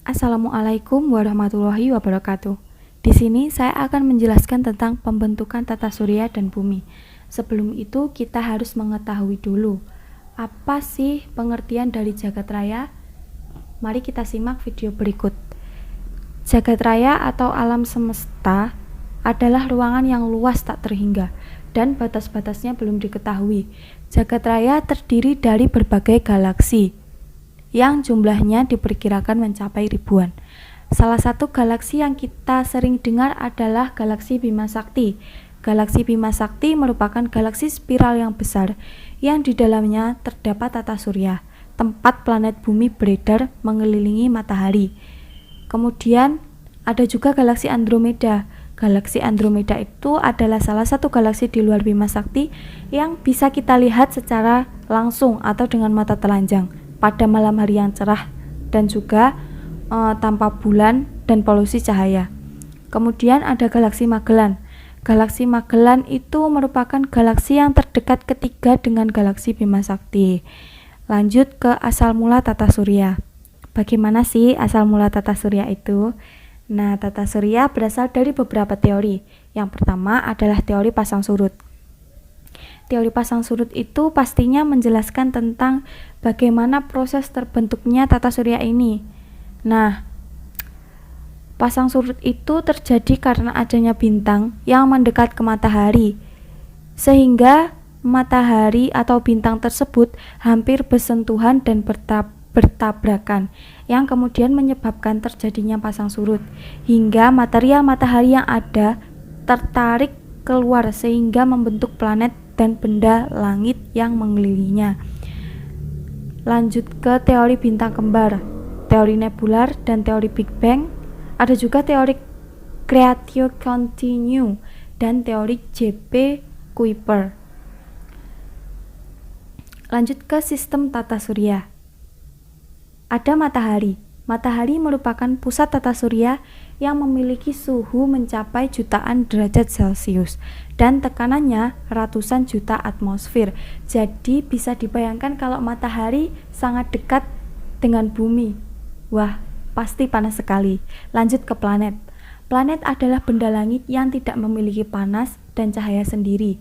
Assalamualaikum warahmatullahi wabarakatuh. Di sini saya akan menjelaskan tentang pembentukan tata surya dan bumi. Sebelum itu kita harus mengetahui dulu apa sih pengertian dari jagat raya. Mari kita simak video berikut. Jagat raya atau alam semesta adalah ruangan yang luas tak terhingga dan batas-batasnya belum diketahui. Jagat raya terdiri dari berbagai galaksi yang jumlahnya diperkirakan mencapai ribuan. Salah satu galaksi yang kita sering dengar adalah galaksi Bima Sakti. Galaksi Bima Sakti merupakan galaksi spiral yang besar yang di dalamnya terdapat tata surya, tempat planet bumi beredar mengelilingi matahari. Kemudian ada juga galaksi Andromeda. Galaksi Andromeda itu adalah salah satu galaksi di luar Bima Sakti yang bisa kita lihat secara langsung atau dengan mata telanjang pada malam hari yang cerah dan juga tanpa bulan dan polusi cahaya. Kemudian ada galaksi Magellan. Galaksi Magellan itu merupakan galaksi yang terdekat ketiga dengan galaksi Bima Sakti. Lanjut ke asal mula tata surya. Bagaimana sih asal mula tata surya itu? Nah, tata surya berasal dari beberapa teori. Yang pertama adalah teori pasang surut. Teori pasang surut itu pastinya menjelaskan tentang bagaimana proses terbentuknya tata surya ini. Nah, pasang surut itu terjadi karena adanya bintang yang mendekat ke matahari, sehingga matahari atau bintang tersebut hampir bersentuhan dan bertabrakan, yang kemudian menyebabkan terjadinya pasang surut, hingga material matahari yang ada tertarik keluar sehingga membentuk planet dan benda langit yang mengelilinginya. Lanjut ke teori bintang kembar, teori nebular, dan teori Big Bang. Ada juga teori creatio continue dan teori J.P. Kuiper. Lanjut ke sistem tata surya. Ada matahari. Matahari merupakan pusat tata surya yang memiliki suhu mencapai jutaan derajat Celcius dan tekanannya ratusan juta atmosfer. Jadi bisa dibayangkan kalau matahari sangat dekat dengan bumi. Wah, pasti panas sekali. Lanjut ke planet. Planet adalah benda langit yang tidak memiliki panas dan cahaya sendiri.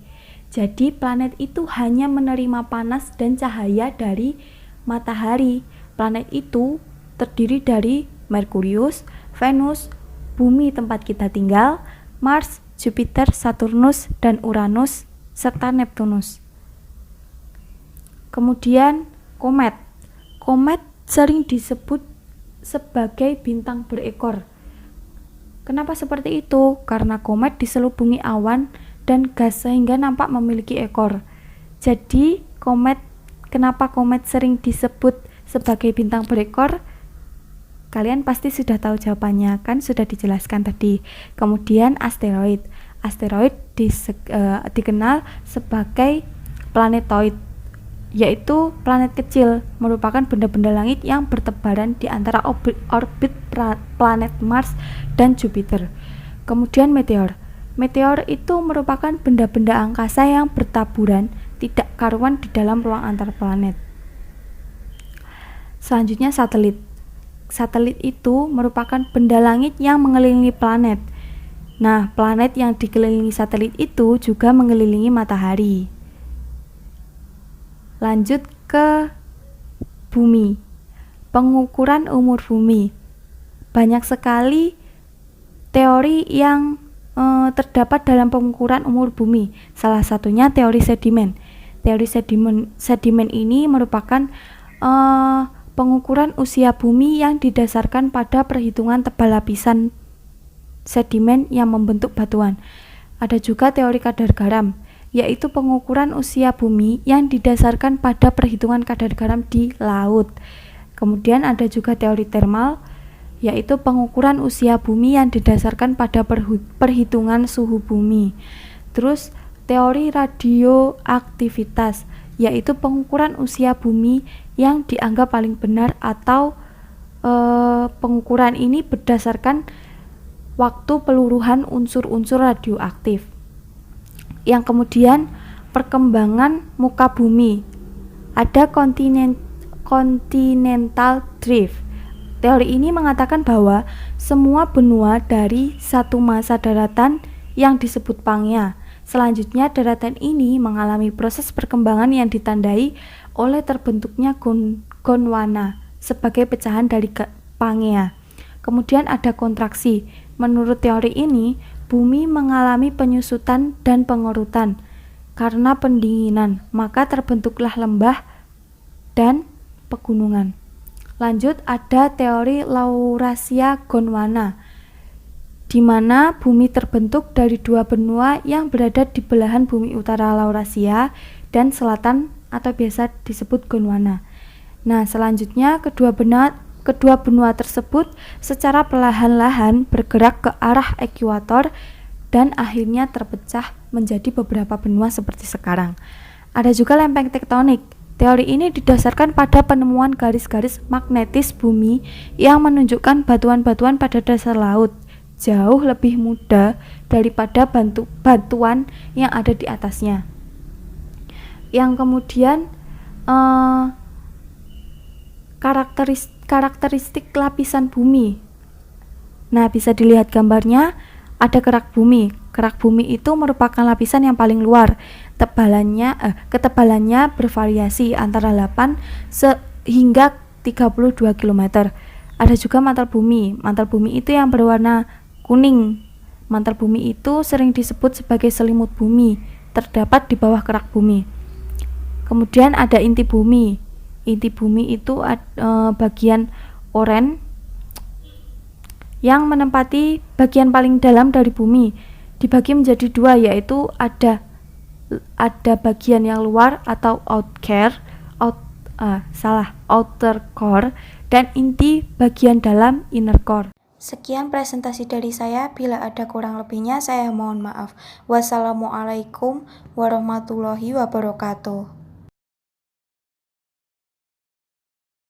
Jadi planet itu hanya menerima panas dan cahaya dari matahari. Planet itu terdiri dari Merkurius, Venus, bumi tempat kita tinggal, Mars, Jupiter, Saturnus, dan Uranus, serta Neptunus. Kemudian komet. Komet sering disebut sebagai bintang berekor. Kenapa seperti itu? Karena komet diselubungi awan dan gas sehingga nampak memiliki ekor. Jadi kenapa komet sering disebut sebagai bintang berekor? Kalian pasti sudah tahu jawabannya, kan sudah dijelaskan tadi. Kemudian asteroid. Asteroid dikenal sebagai planetoid, yaitu planet kecil, merupakan benda-benda langit yang bertebaran di antara orbit planet Mars dan Jupiter. Kemudian meteor. Meteor itu merupakan benda-benda angkasa yang bertaburan tidak karuan di dalam ruang antar planet. Selanjutnya satelit. Satelit itu merupakan benda langit yang mengelilingi planet. Nah, planet yang dikelilingi satelit itu juga mengelilingi matahari. Lanjut ke bumi. Pengukuran umur bumi. Banyak sekali teori yang terdapat dalam pengukuran umur bumi. Salah satunya teori sedimen. Teori sedimen ini merupakan pengukuran usia bumi yang didasarkan pada perhitungan tebal lapisan sedimen yang membentuk batuan. Ada juga teori kadar garam, yaitu pengukuran usia bumi yang didasarkan pada perhitungan kadar garam di laut. Kemudian ada juga teori termal, yaitu pengukuran usia bumi yang didasarkan pada perhitungan suhu bumi. Terus teori radioaktivitas, yaitu pengukuran usia bumi yang dianggap paling benar atau pengukuran ini berdasarkan waktu peluruhan unsur-unsur radioaktif. Yang kemudian perkembangan muka bumi. Ada continental drift. Teori ini mengatakan bahwa semua benua dari satu massa daratan yang disebut Pangea. Selanjutnya, daratan ini mengalami proses perkembangan yang ditandai oleh terbentuknya Gondwana sebagai pecahan dari Pangea. Kemudian ada kontraksi. Menurut teori ini, bumi mengalami penyusutan dan pengerutan karena pendinginan, maka terbentuklah lembah dan pegunungan. Lanjut, ada teori Laurasia Gondwana, di mana bumi terbentuk dari dua benua yang berada di belahan bumi utara Laurasia dan selatan atau biasa disebut Gondwana. Nah, selanjutnya kedua benua tersebut secara perlahan-lahan bergerak ke arah ekuator dan akhirnya terpecah menjadi beberapa benua seperti sekarang. Ada juga lempeng tektonik. Teori ini didasarkan pada penemuan garis-garis magnetis bumi yang menunjukkan batuan-batuan pada dasar laut jauh lebih muda daripada batuan yang ada di atasnya. Yang kemudian karakteristik lapisan bumi. Nah, bisa dilihat gambarnya, ada kerak bumi. Kerak bumi itu merupakan lapisan yang paling luar. Ketebalannya bervariasi antara 8 hingga 32 km. Ada juga mantel bumi. Mantel bumi itu yang berwarna kuning. Mantel bumi itu sering disebut sebagai selimut bumi, terdapat di bawah kerak bumi. Kemudian ada inti bumi. Inti bumi itu bagian oranye yang menempati bagian paling dalam dari bumi. Dibagi menjadi dua, yaitu ada bagian yang luar atau outer core, dan inti bagian dalam inner core. Sekian presentasi dari saya. Bila ada kurang lebihnya saya mohon maaf. Wassalamualaikum warahmatullahi wabarakatuh.